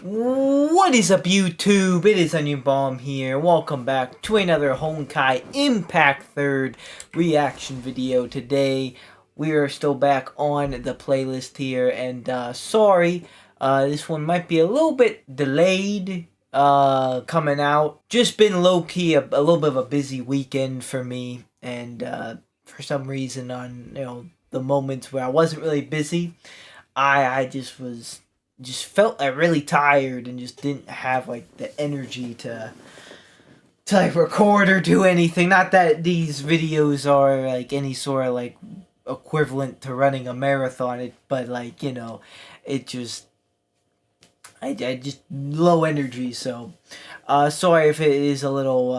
What is up, YouTube? It is Onion Bomb here. Welcome back to another Honkai Impact 3rd reaction video. Today, we are still back on the playlist here, and sorry, this one might be a little bit delayed coming out. Just been low-key a little bit of a busy weekend for me, and for some reason on, the moments where I wasn't really busy, I just felt like really tired and just didn't have like the energy to like record or do anything. Not that these videos are like any sort of like equivalent to running a marathon, but like, it just I just low energy. So sorry if it is a little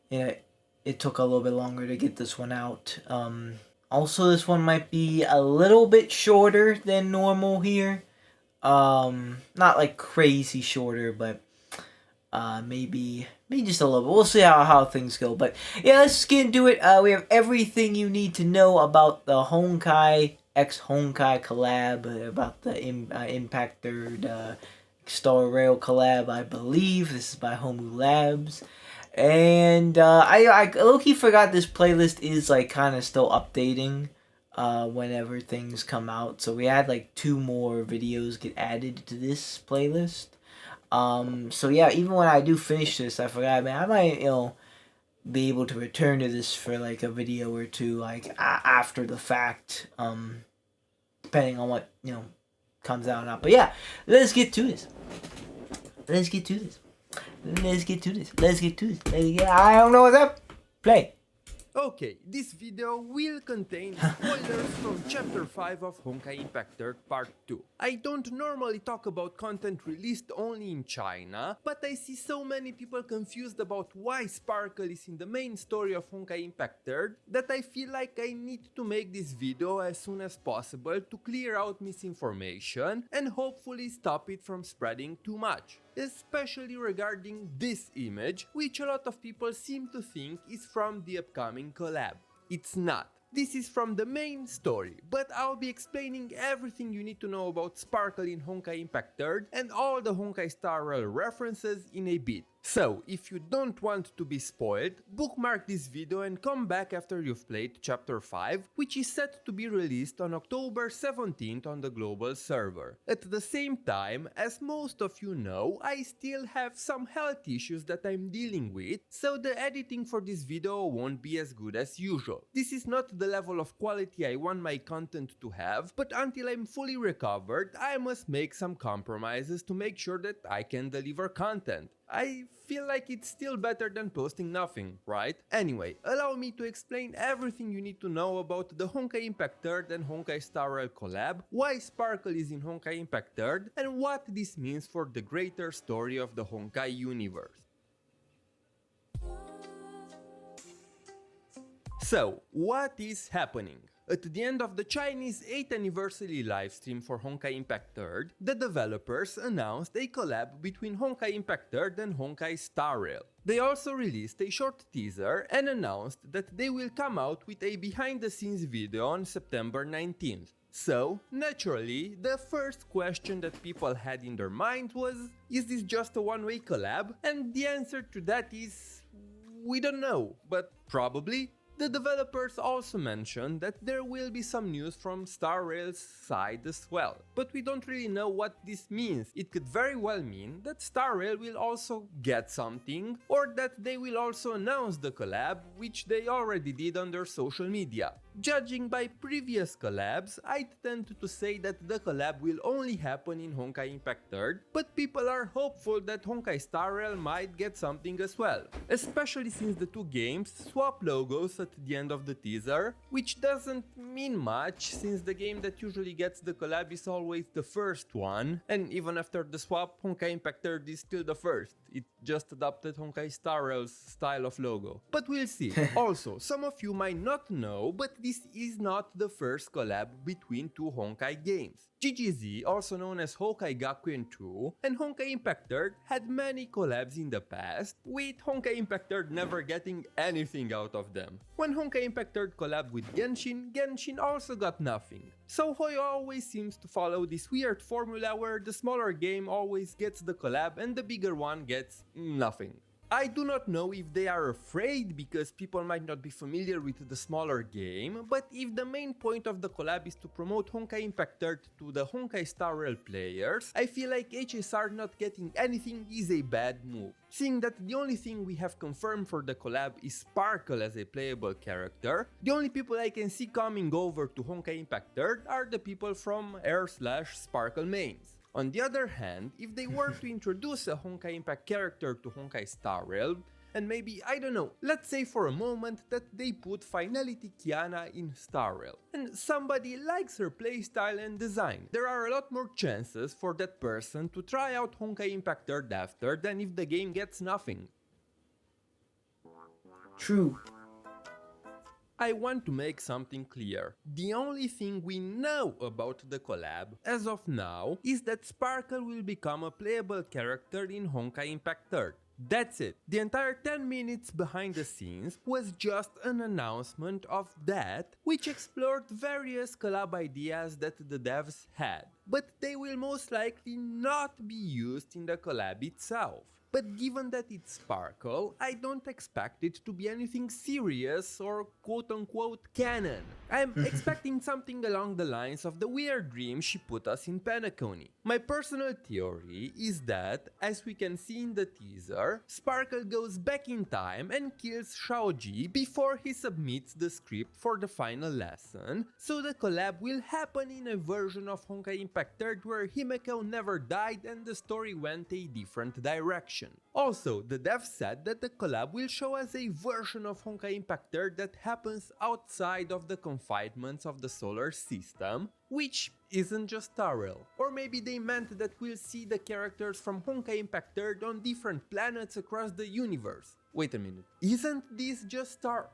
it took a little bit longer to get this one out. Also, this one might be a little bit shorter than normal here. Not like crazy shorter, but maybe just a little bit. We'll see how things go. But yeah, let's just get into it. We have everything you need to know about the Honkai x Honkai collab, about the Impact 3rd Star Rail collab, I believe. This is by Homu Labs. And I low-key forgot this playlist is like kind of still updating whenever things come out. So we had like 2 more videos get added to this playlist. So yeah, even when I do finish this, I forgot, man, I might, be able to return to this for like a video or 2, like after the fact, depending on what, comes out or not. But yeah, let's get to this. Let's get to this. I don't know what's up. Play. Okay, this video will contain spoilers from Chapter 5 of Honkaiimpact 3rd Part 2. I don't normally talk about content released only in China, but I see so many people confused about why Sparkle is in the main story of Honkaiimpact 3rd that I feel like I need to make this video as soon as possible to clear out misinformation and hopefully stop it from spreading too much. Especially regarding this image, which a lot of people seem to think is from the upcoming collab. It's not. This is from the main story, but I'll be explaining everything you need to know about Sparkle in Honkaiimpact 3rd and all the Honkai Star Rail references in a bit. So, if you don't want to be spoiled, bookmark this video and come back after you've played Chapter 5, which is set to be released on October 17th on the global server. At the same time, as most of you know, I still have some health issues that I'm dealing with, so the editing for this video won't be as good as usual. This is not the level of quality I want my content to have, but until I'm fully recovered, I must make some compromises to make sure that I can deliver content. I feel like it's still better than posting nothing, right? Anyway, allow me to explain everything you need to know about the Honkaiimpact 3rd and Honkai Star Rail collab, why Sparkle is in Honkaiimpact 3rd, and what this means for the greater story of the Honkai universe. So, what is happening? At the end of the Chinese 8th anniversary livestream for Honkaiimpact 3rd, the developers announced a collab between Honkaiimpact 3rd and Honkai Star Rail. They also released a short teaser and announced that they will come out with a behind-the-scenes video on September 19th. So, naturally, the first question that people had in their mind was, is this just a one-way collab? And the answer to that is, we don't know, but probably. The developers also mentioned that there will be some news from Star Rail's side as well, but we don't really know what this means. It could very well mean that Star Rail will also get something, or that they will also announce the collab, which they already did on their social media. Judging by previous collabs, I'd tend to say that the collab will only happen in Honkaiimpact 3rd, but people are hopeful that Honkai Star Rail might get something as well, especially since the 2 games swap logos at the end of the teaser, which doesn't mean much since the game that usually gets the collab is always the first one, and even after the swap, Honkaiimpact 3rd is still the first. It just adopted Honkai Star Rail's style of logo. But we'll see. Also, some of you might not know, but this is not the first collab between two Honkai games. GGZ, also known as Honkai Gakuen 2, and Honkaiimpact 3 had many collabs in the past, with Honkaiimpact 3 never getting anything out of them. When Honkaiimpact 3 collabed with Genshin, Genshin also got nothing. So Hoyo always seems to follow this weird formula where the smaller game always gets the collab and the bigger one gets nothing. I do not know if they are afraid because people might not be familiar with the smaller game, but if the main point of the collab is to promote Honkaiimpact 3 to the Honkai Star Rail players, I feel like HSR not getting anything is a bad move. Seeing that the only thing we have confirmed for the collab is Sparkle as a playable character, the only people I can see coming over to Honkaiimpact 3 are the people from r/Sparkle mains. On the other hand, if they were to introduce a Honkaiimpact character to Honkai Star Rail, and maybe, I don't know, let's say for a moment that they put Finality Kiana in Star Rail, and somebody likes her playstyle and design, there are a lot more chances for that person to try out Honkaiimpact 3 after than if the game gets nothing. True. I want to make something clear. The only thing we know about the collab, as of now, is that Sparkle will become a playable character in Honkaiimpact 3. That's it. The entire 10 minutes behind the scenes was just an announcement of that, which explored various collab ideas that the devs had. But they will most likely not be used in the collab itself. But given that it's Sparkle, I don't expect it to be anything serious or quote-unquote canon. I'm expecting something along the lines of the weird dream she put us in Penacony. My personal theory is that, as we can see in the teaser, Sparkle goes back in time and kills Shaoji before he submits the script for the final lesson, so the collab will happen in a version of Honkaiimpact 3 where Himeko never died and the story went a different direction. Also, the devs said that the collab will show us a version of Honkaiimpact 3 that happens outside of the confinements of the solar system, which isn't just Star Rail. Or maybe they meant that we'll see the characters from Honkaiimpact 3 on different planets across the universe. Wait a minute, isn't this just Star...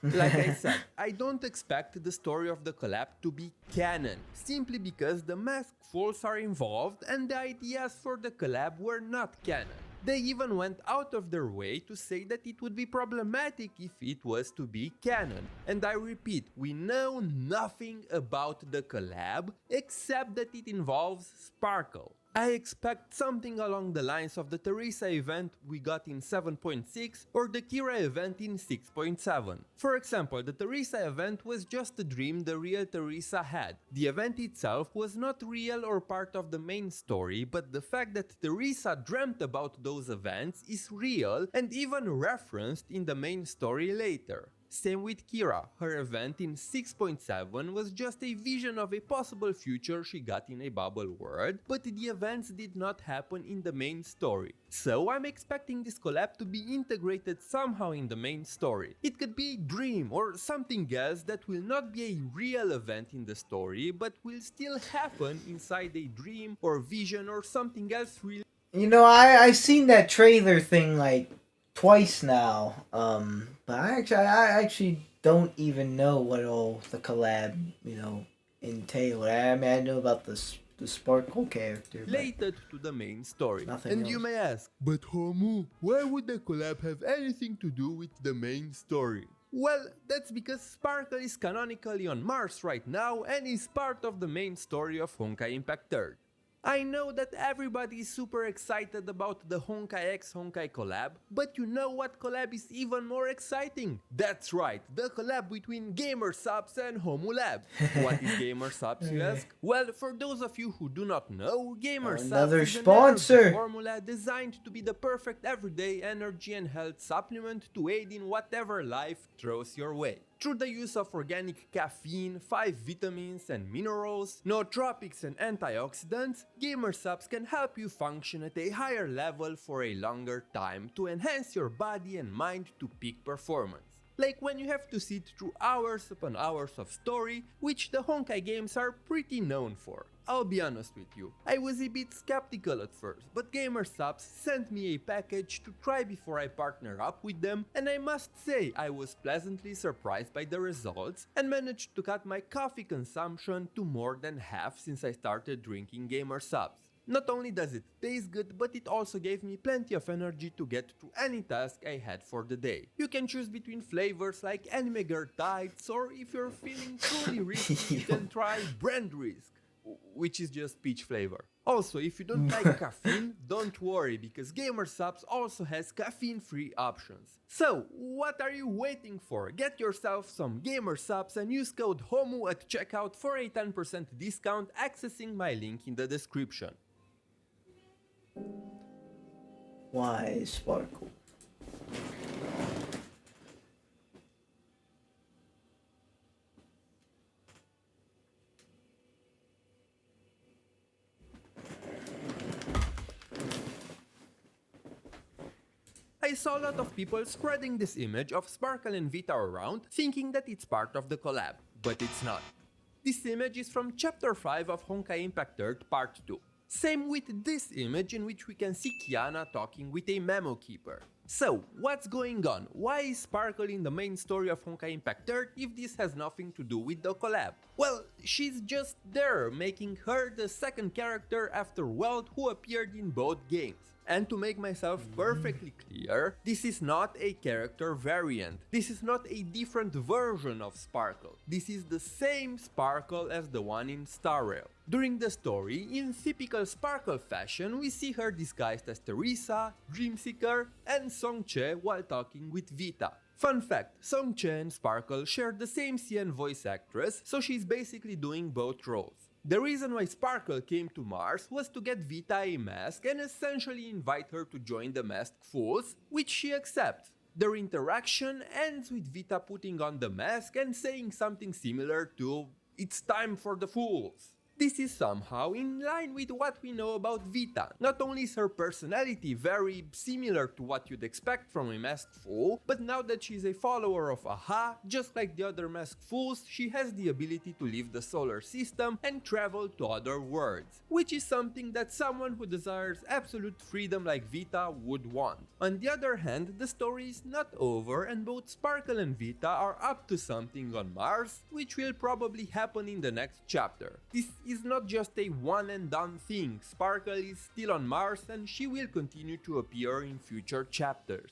Like I said, I don't expect the story of the collab to be canon, simply because the mask falls are involved and the ideas for the collab were not canon. They even went out of their way to say that it would be problematic if it was to be canon. And I repeat, we know nothing about the collab except that it involves Sparkle. I expect something along the lines of the Teresa event we got in 7.6 or the Kira event in 6.7. For example, the Teresa event was just a dream the real Teresa had. The event itself was not real or part of the main story, but the fact that Teresa dreamt about those events is real and even referenced in the main story later. Same with Kira, her event in 6.7 was just a vision of a possible future she got in a bubble world, but the events did not happen in the main story. So I'm expecting this collab to be integrated somehow in the main story. It could be a dream or something else that will not be a real event in the story, but will still happen inside a dream or vision or something else real. You know, I've seen that trailer thing like twice now, but I actually don't even know what all the collab, entail. I mean, I know about the Sparkle character, Related to the main story. Nothing And else. you may ask, but Homu, why would the collab have anything to do with the main story? Well, that's because Sparkle is canonically on Mars right now and is part of the main story of Honkaiimpact 3. I know that everybody is super excited about the Honkai x Honkai collab, but you know what collab is even more exciting? That's right, the collab between GamerSubs and Homulab. What is GamerSubs, you ask? Well, for those of you who do not know, GamerSubs Another is an sponsor. energy formula designed to be the perfect everyday energy and health supplement to aid in whatever life throws your way. Through the use of organic caffeine, 5 vitamins and minerals, nootropics and antioxidants, GamerSubs can help you function at a higher level for a longer time to enhance your body and mind to peak performance. Like when you have to sit through hours upon hours of story, which the Honkai games are pretty known for. I'll be honest with you, I was a bit skeptical at first, but GamerSubs sent me a package to try before I partner up with them, and I must say I was pleasantly surprised by the results and managed to cut my coffee consumption to more than half since I started drinking GamerSubs. Not only does it taste good, but it also gave me plenty of energy to get to any task I had for the day. You can choose between flavors like anime girl tights, or if you're feeling truly risky, you can try brand risk, which is just peach flavor. Also, if you don't like caffeine, don't worry, because GamerSubs also has caffeine-free options. So, what are you waiting for? Get yourself some GamerSubs and use code HOMU at checkout for a 10% discount accessing my link in the description. Why sparkle? I saw a lot of people spreading this image of Sparkle and Vita around, thinking that it's part of the collab, but it's not. This image is from Chapter 5 of Honkaiimpact 3 Part 2. Same with this image in which we can see Kiana talking with a memo keeper. So, what's going on? Why is Sparkle in the main story of Honkaiimpact 3 if this has nothing to do with the collab? Well, she's just there, making her the second character after Welt who appeared in both games. And to make myself perfectly clear, this is not a character variant. This is not a different version of Sparkle. This is the same Sparkle as the one in Star Rail. During the story, in typical Sparkle fashion, we see her disguised as Teresa, Dreamseeker, and Songche while talking with Vita. Fun fact, Songche and Sparkle share the same CN voice actress, so she's basically doing both roles. The reason why Sparkle came to Mars was to get Vita a mask and essentially invite her to join the Masked Fools, which she accepts. Their interaction ends with Vita putting on the mask and saying something similar to "It's time for the fools." This is somehow in line with what we know about Vita. Not only is her personality very similar to what you'd expect from a masked fool, but now that she's a follower of Aha, just like the other masked fools, she has the ability to leave the solar system and travel to other worlds, which is something that someone who desires absolute freedom like Vita would want. On the other hand, the story is not over and both Sparkle and Vita are up to something on Mars, which will probably happen in the next chapter. This is not just a one and done thing. Sparkle is still on Mars and she will continue to appear in future chapters.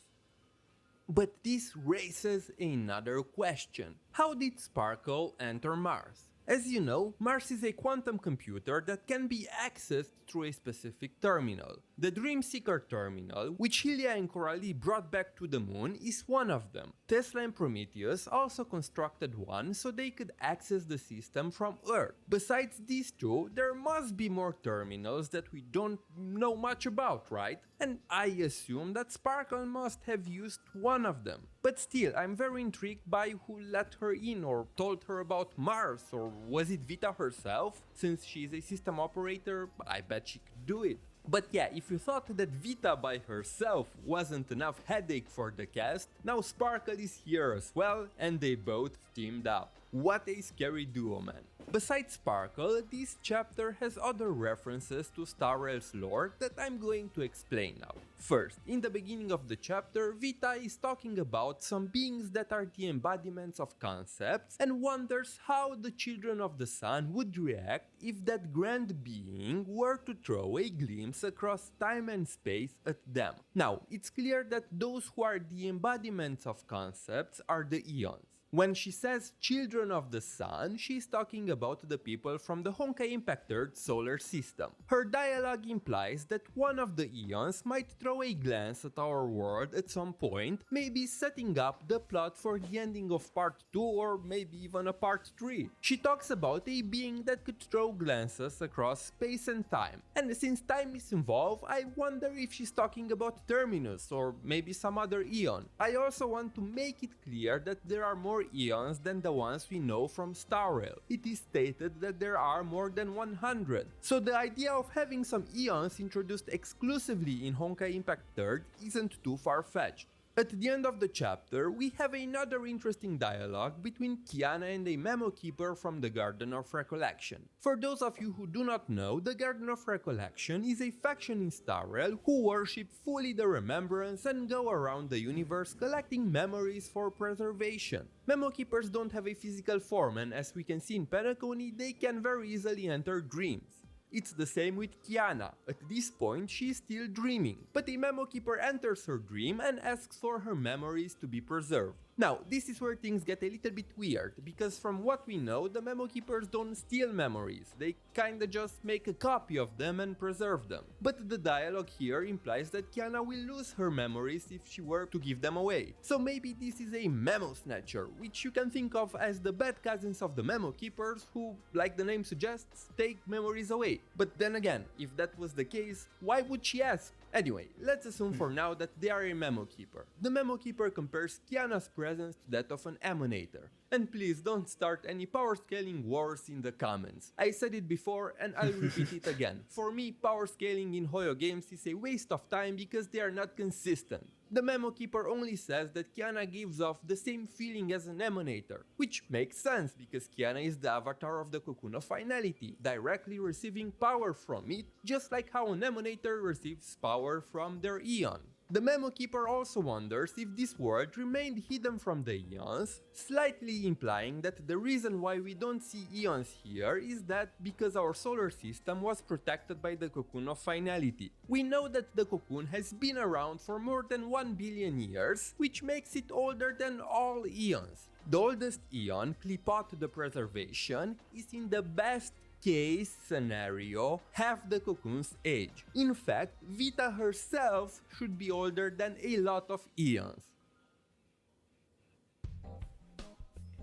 But this raises another question. How did Sparkle enter Mars? As you know, Mars is a quantum computer that can be accessed through a specific terminal. The Dreamseeker terminal, which Hylia and Coralie brought back to the moon, is one of them. Tesla and Prometheus also constructed one so they could access the system from Earth. Besides these two, there must be more terminals that we don't know much about, right? And I assume that Sparkle must have used one of them. But still, I'm very intrigued by who let her in or told her about Mars, or was it Vita herself? Since she's a system operator, I bet she could do it. But yeah, if you thought that Vita by herself wasn't enough headache for the cast, now Sparkle is here as well, and they both teamed up. What a scary duo, man. Besides Sparkle, this chapter has other references to Star Rail's lore that I'm going to explain now. First, in the beginning of the chapter, Vita is talking about some beings that are the embodiments of concepts and wonders how the children of the sun would react if that grand being were to throw a glimpse across time and space at them. Now, it's clear that those who are the embodiments of concepts are the eons. When she says children of the sun, she's talking about the people from the Honkaiimpact 3 solar system. Her dialogue implies that one of the eons might throw a glance at our world at some point, maybe setting up the plot for the ending of part 2 or maybe even a part 3. She talks about a being that could throw glances across space and time. And since time is involved, I wonder if she's talking about Terminus or maybe some other eon. I also want to make it clear that there are more eons than the ones we know from Star Rail. It is stated that there are more than 100. So the idea of having some eons introduced exclusively in Honkaiimpact 3 isn't too far-fetched. At the end of the chapter, we have another interesting dialogue between Kiana and a memo keeper from the Garden of Recollection. For those of you who do not know, the Garden of Recollection is a faction in Star Rail who worship fully the remembrance and go around the universe collecting memories for preservation. Memo keepers don't have a physical form, and as we can see in Penacony, they can very easily enter dreams. It's the same with Kiana. At this point, she is still dreaming, but a memo keeper enters her dream and asks for her memories to be preserved. Now, this is where things get a little bit weird, because from what we know, the memo keepers don't steal memories, they kinda just make a copy of them and preserve them. But the dialogue here implies that Kiana will lose her memories if she were to give them away. So maybe this is a memo snatcher, which you can think of as the bad cousins of the memo keepers who, like the name suggests, take memories away. But then again, if that was the case, why would she ask? Anyway, let's assume for now that they are a memo keeper. The memo keeper compares Kiana's presence to that of an emanator. And please don't start any power scaling wars in the comments. I said it before and I'll repeat it again. For me, power scaling in Hoyo games is a waste of time because they are not consistent. The memo keeper only says that Kiana gives off the same feeling as an emanator, which makes sense because Kiana is the avatar of the Cocoon of Finality, directly receiving power from it, just like how an emanator receives power from their Eon. The memo keeper also wonders if this world remained hidden from the Eons, slightly implying that the reason why we don't see Eons here is that because our solar system was protected by the Cocoon of Finality. We know that the Cocoon has been around for more than 1 billion years, which makes it older than all Eons. The oldest Eon, Clipot the Preservation, is in the best case scenario half the Cocoon's age. In fact, Vita herself should be older than a lot of Eons.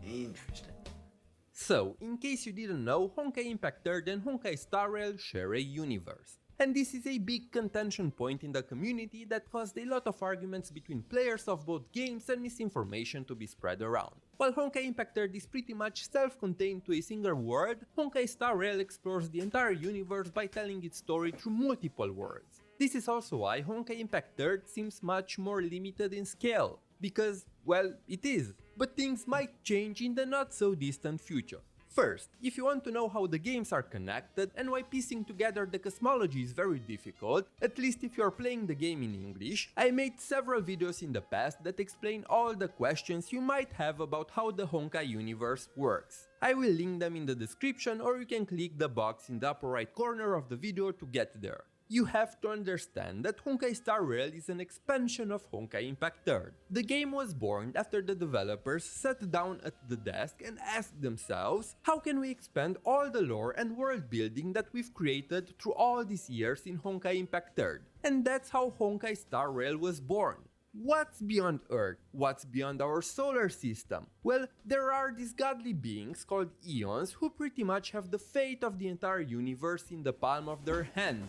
Interesting. So, in case you didn't know, Honkaiimpact Third and Honkai Star Rail share a universe. And this is a big contention point in the community that caused a lot of arguments between players of both games and misinformation to be spread around. While Honkaiimpact Third is pretty much self-contained to a single world, Honkai Star Rail explores the entire universe by telling its story through multiple worlds. This is also why Honkaiimpact Third seems much more limited in scale, because, well, it is, but things might change in the not so distant future. First, if you want to know how the games are connected and why piecing together the cosmology is very difficult, at least if you are playing the game in English, I made several videos in the past that explain all the questions you might have about how the Honkai universe works. I will link them in the description, or you can click the box in the upper right corner of the video to get there. You have to understand that Honkai Star Rail is an expansion of Honkaiimpact Third. The game was born after the developers sat down at the desk and asked themselves, how can we expand all the lore and world building that we've created through all these years in Honkaiimpact Third? And that's how Honkai Star Rail was born. What's beyond Earth? What's beyond our solar system? Well, there are these godly beings called Eons who pretty much have the fate of the entire universe in the palm of their hand.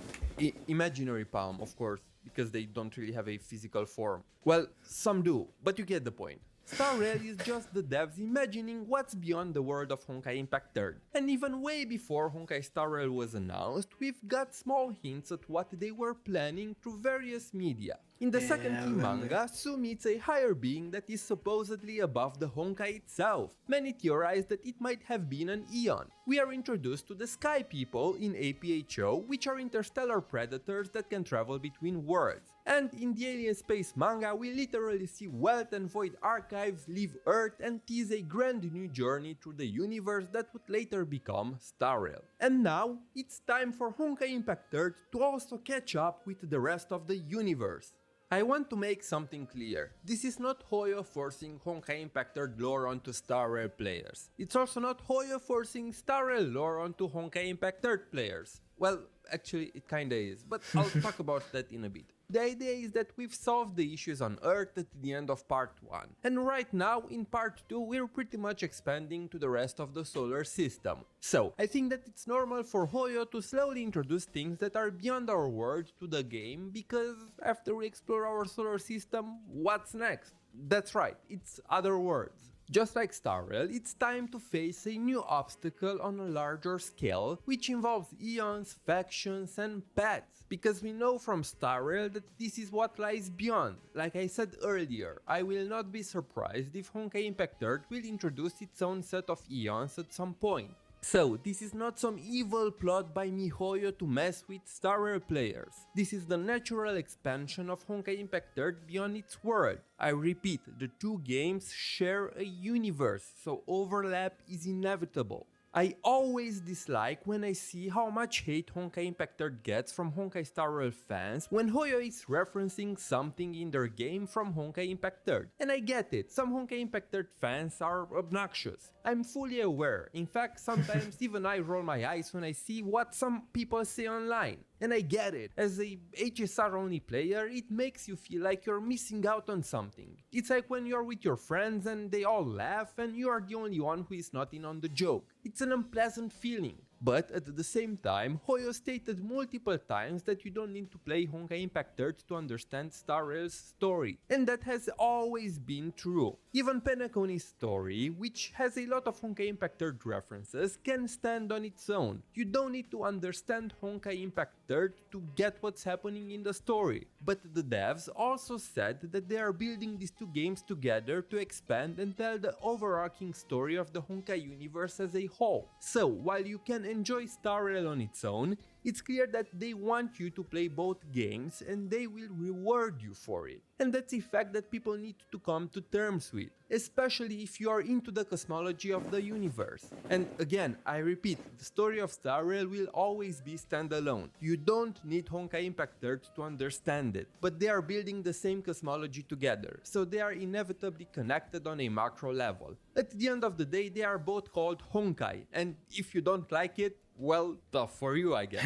Imaginary palm, of course, because they don't really have a physical form. Well, some do, but you get the point. Star Rail is just the devs imagining what's beyond the world of Honkaiimpact Third. And even way before Honkai Star Rail was announced, we've got small hints at what they were planning through various media. In the second key manga, Su meets a higher being that is supposedly above the Honkai itself. Many theorize that it might have been an Eon. We are introduced to the Sky People in APHO, which are interstellar predators that can travel between worlds. And in the Alien Space manga, we literally see Wealth and Void archives leave Earth and tease a grand new journey through the universe that would later become Star Rail. And now, it's time for Honkaiimpact Third to also catch up with the rest of the universe. I want to make something clear. This is not Hoyo forcing Honkaiimpact Third lore onto Star Rail players. It's also not Hoyo forcing Star Rail lore onto Honkaiimpact Third players. Well, actually it kinda is, but I'll talk about that in a bit. The idea is that we've solved the issues on Earth at the end of part 1, and right now in part 2 we're pretty much expanding to the rest of the solar system. So, I think that it's normal for Hoyo to slowly introduce things that are beyond our world to the game, because after we explore our solar system, what's next? That's right, it's other worlds. Just like Star Rail, it's time to face a new obstacle on a larger scale, which involves eons, factions, and pets. Because we know from Star Rail that this is what lies beyond. Like I said earlier, I will not be surprised if Honkaiimpact 3 will introduce its own set of eons at some point. So, this is not some evil plot by MiHoYo to mess with Star Rail players. This is the natural expansion of Honkaiimpact 3 beyond its world. I repeat, the two games share a universe, so overlap is inevitable. I always dislike when I see how much hate Honkaiimpact 3 gets from Honkai Star Rail fans when Hoyo is referencing something in their game from Honkaiimpact 3. And I get it, some Honkaiimpact 3 fans are obnoxious. I'm fully aware, in fact sometimes even I roll my eyes when I see what some people say online. And I get it, as a HSR only player, it makes you feel like you're missing out on something. It's like when you're with your friends and they all laugh and you are the only one who is not in on the joke. It's an unpleasant feeling. But at the same time, Hoyo stated multiple times that you don't need to play Honkaiimpact 3 to understand Star Rail's story. And that has always been true. Even Penacony's story, which has a lot of Honkaiimpact 3 references, can stand on its own. You don't need to understand Honkaiimpact 3 to get what's happening in the story. But the devs also said that they are building these two games together to expand and tell the overarching story of the Honkai universe as a whole. So, while you can enjoy Star Rail on its own, it's clear that they want you to play both games and they will reward you for it. And that's a fact that people need to come to terms with, especially if you are into the cosmology of the universe. And again, I repeat, the story of Star Rail will always be standalone. You don't need Honkaiimpact 3 to understand it, but they are building the same cosmology together, so they are inevitably connected on a macro level. At the end of the day, they are both called Honkai, and if you don't like it, well, tough for you, I guess.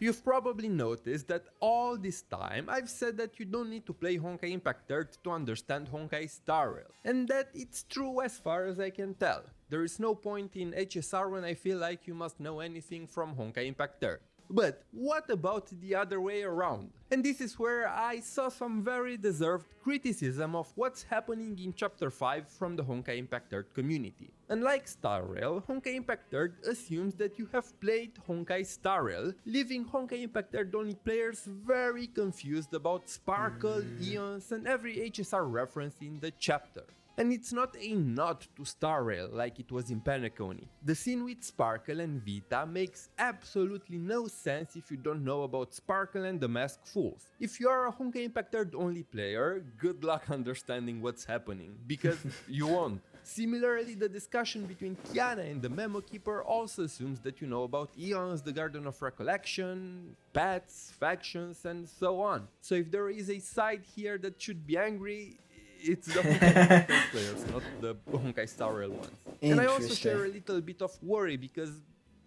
You've probably noticed that all this time I've said that you don't need to play Honkaiimpact 3 to understand Honkai Star Rail, and that it's true as far as I can tell. There is no point in HSR when I feel like you must know anything from Honkaiimpact 3. But what about the other way around? And this is where I saw some very deserved criticism of what's happening in Chapter 5 from the Honkaiimpact 3 community. Unlike Star Rail, Honkaiimpact 3 assumes that you have played Honkai Star Rail, leaving Honkaiimpact 3 only players very confused about Sparkle, Eons, and every HSR reference in the chapter. And it's not a nod to Star Rail like it was in Penacony. The scene with Sparkle and Vita makes absolutely no sense if you don't know about Sparkle and the Masked Fools. If you are a Honkaiimpact 3 only player, good luck understanding what's happening, because you won't. Similarly, the discussion between Kiana and the Memo Keeper also assumes that you know about Eons, the Garden of Recollection, pets, factions, and so on. So if there is a side here that should be angry, it's the Honkai players, not the Honkai Star Rail ones. And I also share a little bit of worry because,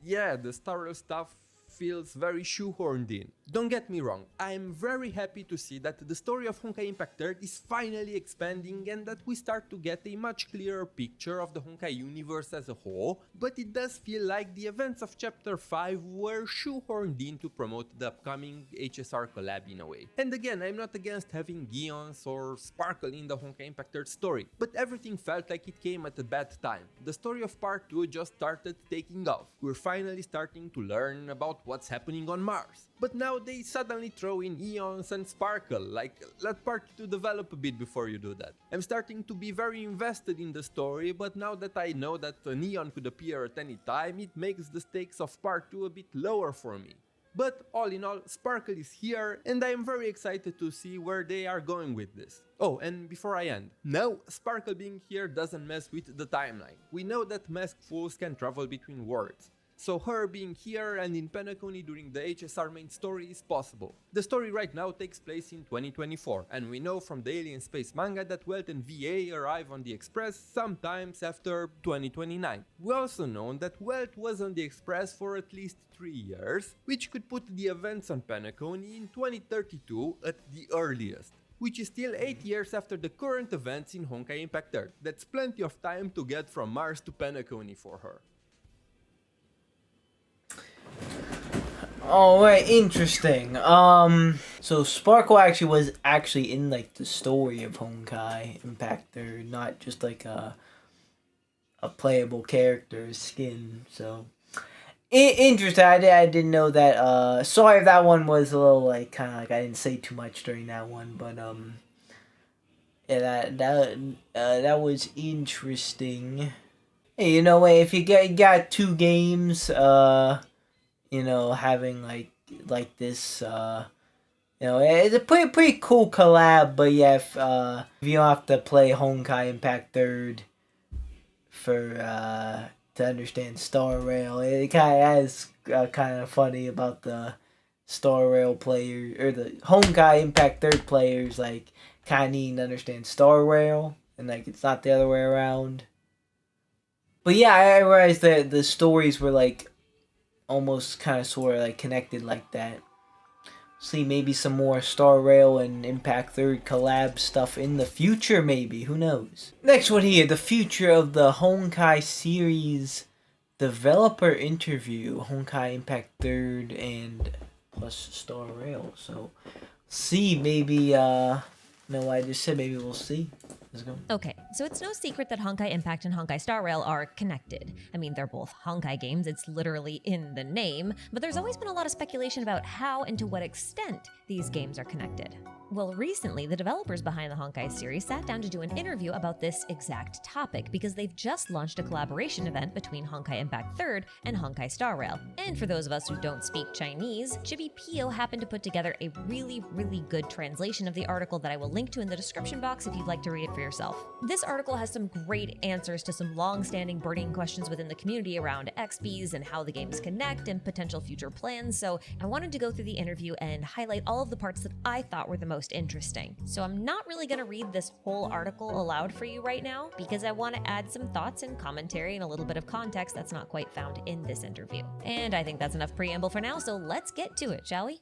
yeah, the Star Rail stuff feels very shoehorned in. Don't get me wrong, I am very happy to see that the story of Honkaiimpact 3 is finally expanding and that we start to get a much clearer picture of the Honkai universe as a whole, but it does feel like the events of Chapter 5 were shoehorned in to promote the upcoming HSR collab in a way. And again, I'm not against having Gions or Sparkle in the Honkaiimpact 3 story, but everything felt like it came at a bad time. The story of Part 2 just started taking off. We're finally starting to learn about what's happening on Mars. But now they suddenly throw in Eons and Sparkle, like, let Part 2 develop a bit before you do that. I'm starting to be very invested in the story, but now that I know that an Eon could appear at any time, it makes the stakes of Part 2 a bit lower for me. But all in all, Sparkle is here, and I am very excited to see where they are going with this. Oh, and before I end, no, Sparkle being here doesn't mess with the timeline. We know that Masked Fools can travel between worlds. So her being here and in Penacony during the HSR main story is possible. The story right now takes place in 2024, and we know from the Alien Space manga that Welt and VA arrive on the Express sometimes after 2029. We also know that Welt was on the Express for at least 3 years, which could put the events on Penacony in 2032 at the earliest, which is still 8 years after the current events in Honkaiimpact 3. That's plenty of time to get from Mars to Penacony for her. Alright, interesting. So Sparkle was actually in like the story of Honkaiimpact 3, not just like a playable character's skin. So interesting. I didn't know that. Sorry if that one was a little like kind of like I didn't say too much during that one, but yeah, that was interesting. Hey, you know, if you got two games, you know, having like this, you know, it's a pretty cool collab. But yeah, if you don't have to play Honkai Impact Third for to understand Star Rail, it kind of is kind of funny about the Star Rail players or the Honkai Impact Third players, like kind of needing to understand Star Rail, and like it's not the other way around. But yeah, I realized that the stories were like almost kind of sort of like connected like that. See maybe some more Star Rail and Impact Third collab stuff in the future, maybe. Who knows? Next one here, the future of the Honkai series developer interview. Honkai Impact Third and plus Star Rail. So, see, maybe, no, I just said maybe we'll see. Let's go. Okay, so it's no secret that Honkai Impact and Honkai Star Rail are connected. I mean, they're both Honkai games, it's literally in the name, but there's always been a lot of speculation about how and to what extent these games are connected. Well, recently, the developers behind the Honkai series sat down to do an interview about this exact topic because they've just launched a collaboration event between Honkai Impact 3rd and Honkai Star Rail. And for those of us who don't speak Chinese, Chibi Pio happened to put together a really good translation of the article that I will link to in the description box if you'd like to read it for yourself. This article has some great answers to some long-standing burning questions within the community around XPs and how the games connect and potential future plans, so I wanted to go through the interview and highlight all of the parts that I thought were the most interesting. So I'm not really going to read this whole article aloud for you right now because I want to add some thoughts and commentary and a little bit of context that's not quite found in this interview. And I think that's enough preamble for now, so let's get to it, shall we?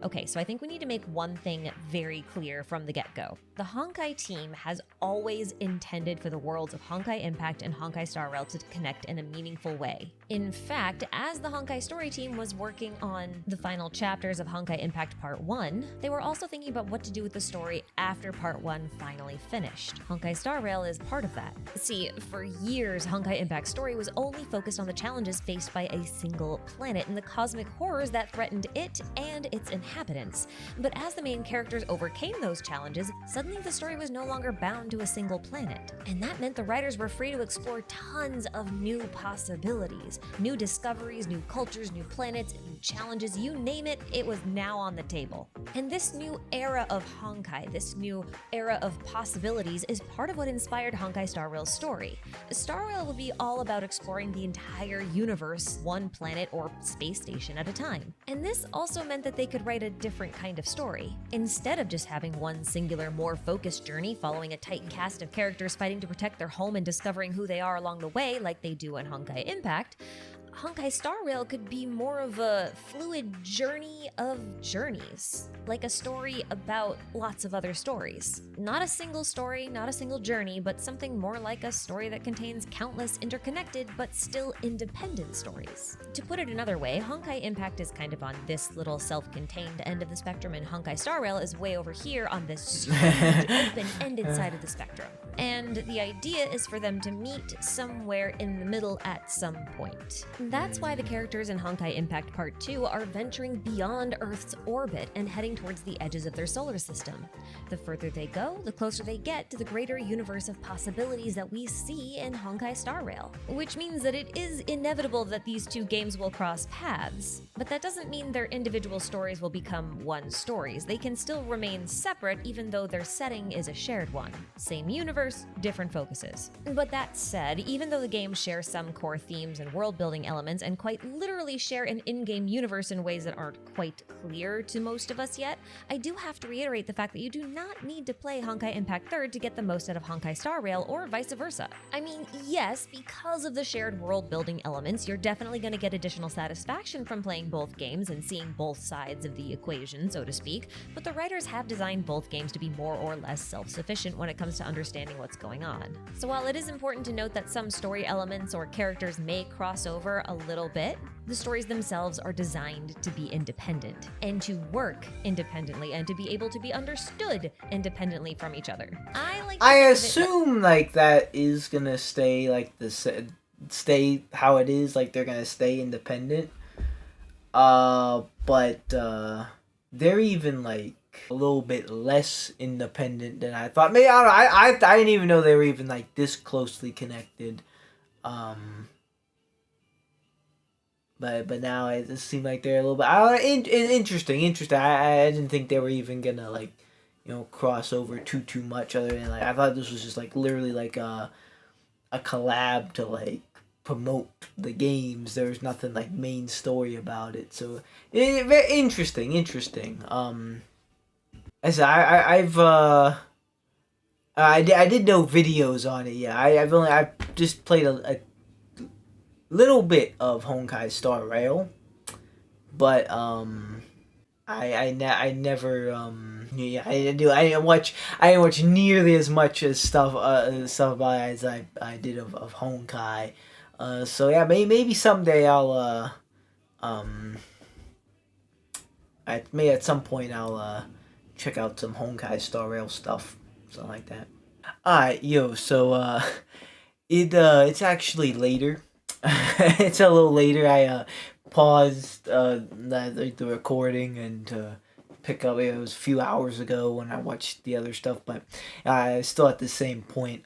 Okay, so I think we need to make one thing very clear from the get-go. The Honkai team has always intended for the worlds of Honkai Impact and Honkai Star Rail to connect in a meaningful way. In fact, as the Honkai story team was working on the final chapters of Honkai Impact Part 1, they were also thinking about what to do with the story after Part 1 finally finished. Honkai Star Rail is part of that. See, for years, Honkai Impact's story was only focused on the challenges faced by a single planet and the cosmic horrors that threatened it and its inhabitants. But as the main characters overcame those challenges, suddenly the story was no longer bound to a single planet. And that meant the writers were free to explore tons of new possibilities. New discoveries, new cultures, new planets, new challenges, you name it, it was now on the table. And this new era of Honkai, this new era of possibilities is part of what inspired Honkai Star Rail's story. Star Rail would be all about exploring the entire universe, one planet or space station at a time. And this also meant that they could write a different kind of story. Instead of just having one singular, more focused journey following a tight cast of characters fighting to protect their home and discovering who they are along the way like they do in Honkai Impact, Honkai Star Rail could be more of a fluid journey of journeys, like a story about lots of other stories. Not a single story, not a single journey, but something more like a story that contains countless interconnected but still independent stories. To put it another way, Honkai Impact is kind of on this little self-contained end of the spectrum, and Honkai Star Rail is way over here on this huge, open-ended side of the spectrum. And the idea is for them to meet somewhere in the middle at some point. That's why the characters in Honkai Impact Part 2 are venturing beyond Earth's orbit and heading towards the edges of their solar system. The further they go, the closer they get to the greater universe of possibilities that we see in Honkai Star Rail. Which means that it is inevitable that these two games will cross paths. But that doesn't mean their individual stories will become one stories. They can still remain separate even though their setting is a shared one. Same universe, different focuses. But that said, even though the games share some core themes and world-building elements and quite literally share an in-game universe in ways that aren't quite clear to most of us yet, I do have to reiterate the fact that you do not need to play Honkai Impact 3rd to get the most out of Honkai Star Rail or vice versa. I mean, yes, because of the shared world-building elements, you're definitely going to get additional satisfaction from playing both games and seeing both sides of the equation, so to speak, but the writers have designed both games to be more or less self-sufficient when it comes to understanding what's going on. So while it is important to note that some story elements or characters may cross over, a little bit, the stories themselves are designed to be independent and to work independently and to be able to be understood independently from each other. I assume like that is gonna stay like stay how it is, like they're gonna stay independent. But they're even like a little bit less independent than I thought. Maybe I don't know. I didn't even know they were even like this closely connected. But now it just seems like they're a little bit interesting. I didn't think they were even gonna like, you know, cross over too much. Other than like, I thought this was just like literally like a collab to like promote the games. There was nothing like main story about it. So very interesting. As I did no videos on it yet. I've just played a little bit of Honkai Star Rail, but I never yeah, I didn't watch nearly as much as stuff about it as I did of Honkai. So yeah, maybe someday I'll at some point I'll check out some Honkai Star Rail stuff, something like that. Alright, so it's actually later. It's a little later. I paused the recording and pick up. It was a few hours ago when I watched the other stuff, but still at the same point.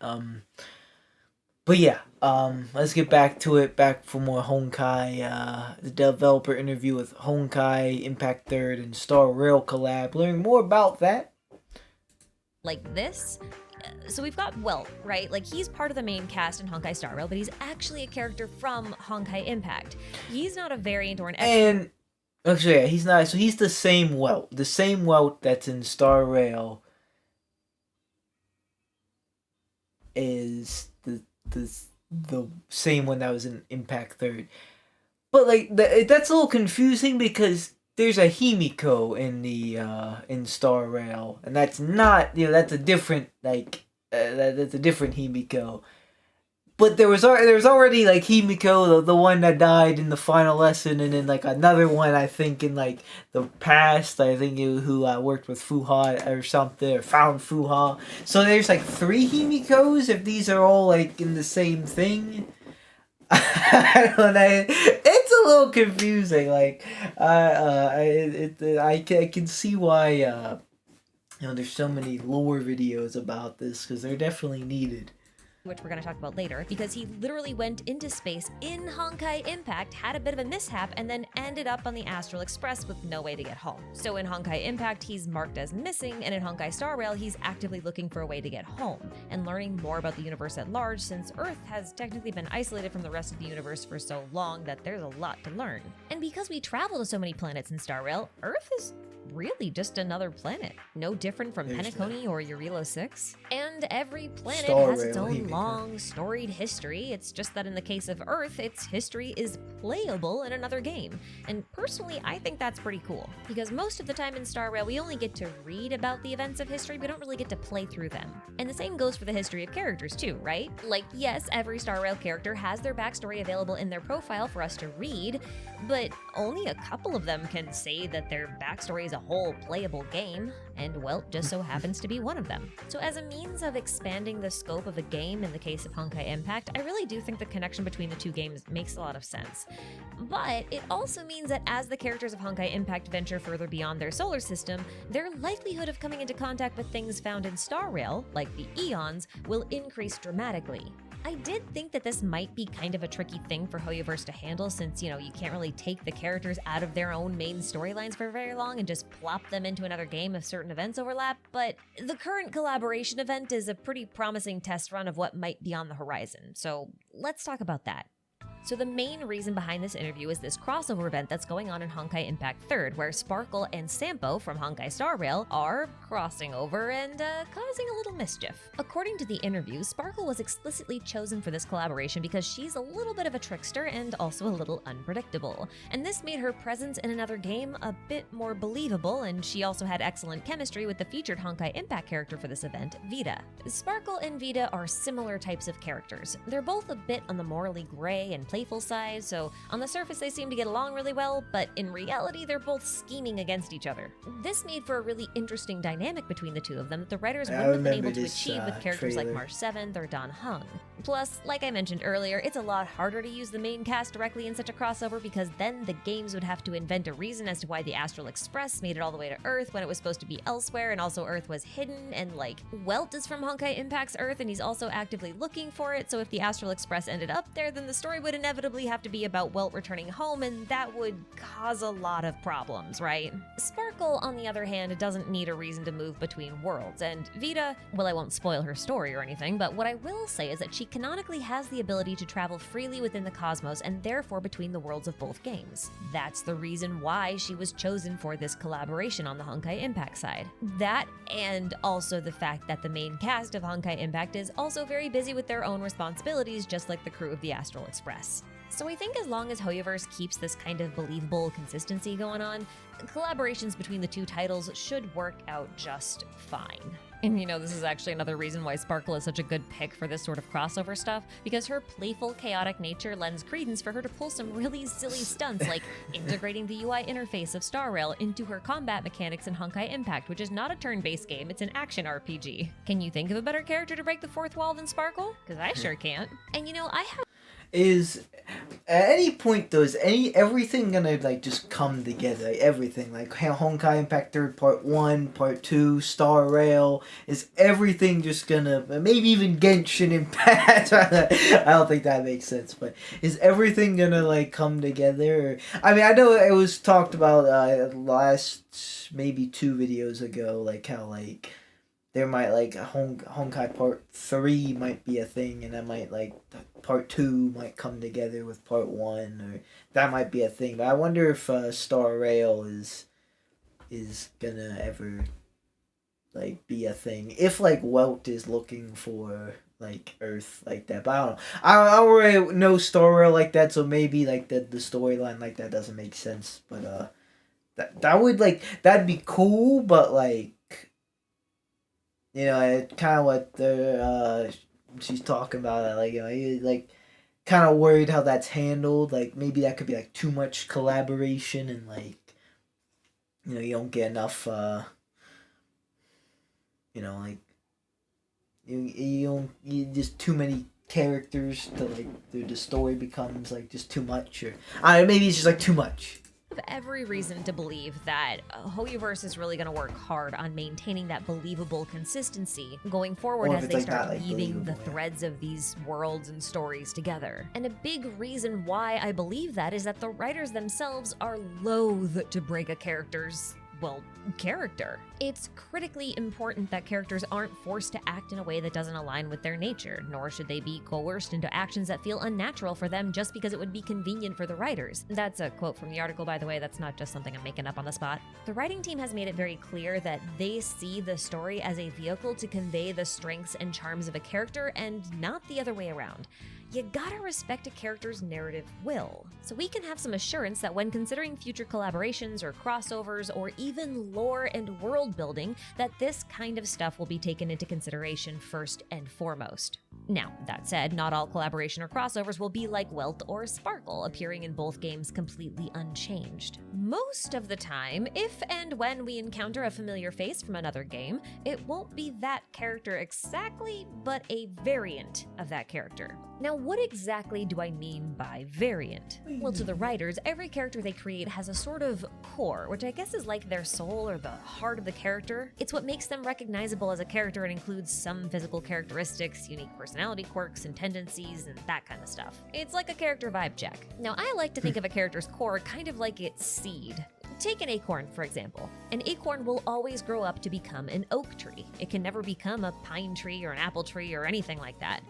But yeah, let's get back to it. Back for more Honkai. The developer interview with Honkaiimpact 3rd and Star Rail collab. Learn more about that. Like this. So we've got Welt, right? Like he's part of the main cast in Honkai Star Rail, but he's actually a character from Honkaiimpact. He's not a variant or an extra. And actually, yeah, he's not. So he's the same Welt. The same Welt that's in Star Rail is the same one that was in Impact 3rd. But like that's a little confusing because there's a Himiko in the in Star Rail, and that's not, you know, that's a different like that's a different Himiko. But there was already like Himiko, the one that died in the final lesson, and then like another one I think in like the past, I think who worked with Fuha or something, or found Fuha. So there's like 3 Himikos if these are all like in the same thing. I don't know. It's a little confusing. Like, I can see why you know, there's so many lore videos about this, because they're definitely needed. Which we're going to talk about later, because he literally went into space in Honkaiimpact, had a bit of a mishap, and then ended up on the Astral Express with no way to get home. So in Honkaiimpact, he's marked as missing, and in Honkai Star Rail, he's actively looking for a way to get home, and learning more about the universe at large, since Earth has technically been isolated from the rest of the universe for so long that there's a lot to learn. And because we travel to so many planets in Star Rail, Earth is really just another planet, no different from Penacony or Eurilo 6. And every planet has its own long, storied history. It's just that in the case of Earth, its history is playable in another game. And personally, I think that's pretty cool, because most of the time in Star Rail, we only get to read about the events of history, we don't really get to play through them. And the same goes for the history of characters too, right? Like, yes, every Star Rail character has their backstory available in their profile for us to read, but only a couple of them can say that their backstory is a whole playable game, and Welt just so happens to be one of them. So as a means of expanding the scope of a game in the case of Honkaiimpact, I really do think the connection between the two games makes a lot of sense. But it also means that as the characters of Honkaiimpact venture further beyond their solar system, their likelihood of coming into contact with things found in Star Rail, like the Eons, will increase dramatically. I did think that this might be kind of a tricky thing for Hoyoverse to handle, since, you know, you can't really take the characters out of their own main storylines for very long and just plop them into another game if certain events overlap, but the current collaboration event is a pretty promising test run of what might be on the horizon, so let's talk about that. So the main reason behind this interview is this crossover event that's going on in Honkaiimpact 3rd, where Sparkle and Sampo from Honkai Star Rail are crossing over and causing a little mischief. According to the interview, Sparkle was explicitly chosen for this collaboration because she's a little bit of a trickster and also a little unpredictable. And this made her presence in another game a bit more believable, and she also had excellent chemistry with the featured Honkaiimpact character for this event, Vita. Sparkle and Vita are similar types of characters. They're both a bit on the morally gray and playful side, so on the surface they seem to get along really well, but in reality they're both scheming against each other. This made for a really interesting dynamic between the two of them that the writers wouldn't have been able to achieve with characters like March 7th or Dan Heng. Plus, like I mentioned earlier, it's a lot harder to use the main cast directly in such a crossover because then the games would have to invent a reason as to why the Astral Express made it all the way to Earth when it was supposed to be elsewhere, and also Earth was hidden, and like, Welt is from Honkaiimpact's Earth and he's also actively looking for it, so if the Astral Express ended up there, then the story would inevitably have to be about Welt returning home, and that would cause a lot of problems, right? Sparkle, on the other hand, doesn't need a reason to move between worlds, and Vita, well, I won't spoil her story or anything, but what I will say is that she canonically has the ability to travel freely within the cosmos and therefore between the worlds of both games. That's the reason why she was chosen for this collaboration on the Honkaiimpact side. That, and also the fact that the main cast of Honkaiimpact is also very busy with their own responsibilities, just like the crew of the Astral Express. So I think as long as Hoyoverse keeps this kind of believable consistency going on, collaborations between the two titles should work out just fine. And you know, this is actually another reason why Sparkle is such a good pick for this sort of crossover stuff, because her playful, chaotic nature lends credence for her to pull some really silly stunts, like integrating the UI interface of Star Rail into her combat mechanics in Honkaiimpact, which is not a turn-based game, it's an action RPG. Can you think of a better character to break the fourth wall than Sparkle? Because I sure can't. And you know, I have Is at any point though, is everything gonna like just come together? Like, everything, like Honkaiimpact 3rd Part 1, Part 2, Star Rail, is everything just gonna, maybe even Genshin Impact? I don't think that makes sense, but is everything gonna like come together? I mean, I know it was talked about last maybe 2 videos ago, like how like there might like Honkai Part 3 might be a thing, and that might like Part 2 might come together with Part 1, or that might be a thing. But I wonder if Star Rail is gonna ever like be a thing. If like Welt is looking for like Earth like that, but I don't know. I don't really know Star Rail like that, so maybe like the storyline like that doesn't make sense. But that would like, that'd be cool, but like, you know, it kind of what the she's talking about, like, you know, you like kind of worried how that's handled. Like maybe that could be like too much collaboration, and like, you know, you don't get enough. You know, like you just too many characters to like the story becomes like just too much, or I don't know, maybe it's just like too much. have every reason to believe that Hoyoverse is really going to work hard on maintaining that believable consistency going forward as they start weaving the threads of these worlds and stories together. And a big reason why I believe that is that the writers themselves are loath to break a character's character. It's critically important that characters aren't forced to act in a way that doesn't align with their nature, nor should they be coerced into actions that feel unnatural for them just because it would be convenient for the writers. That's a quote from the article, by the way. That's not just something I'm making up on the spot. The writing team has made it very clear that they see the story as a vehicle to convey the strengths and charms of a character and not the other way around. You gotta respect a character's narrative will. So we can have some assurance that when considering future collaborations or crossovers or even lore and world building, that this kind of stuff will be taken into consideration first and foremost. Now, that said, not all collaboration or crossovers will be like Welt or Sparkle, appearing in both games completely unchanged. Most of the time, if and when we encounter a familiar face from another game, it won't be that character exactly, but a variant of that character. Now, what exactly do I mean by variant? Well, to the writers, every character they create has a sort of core, which I guess is like their soul or the heart of the character. It's what makes them recognizable as a character and includes some physical characteristics, unique personality quirks and tendencies, and that kind of stuff. It's like a character vibe check. Now, I like to think of a character's core kind of like its seed. Take an acorn, for example. An acorn will always grow up to become an oak tree. It can never become a pine tree or an apple tree or anything like that.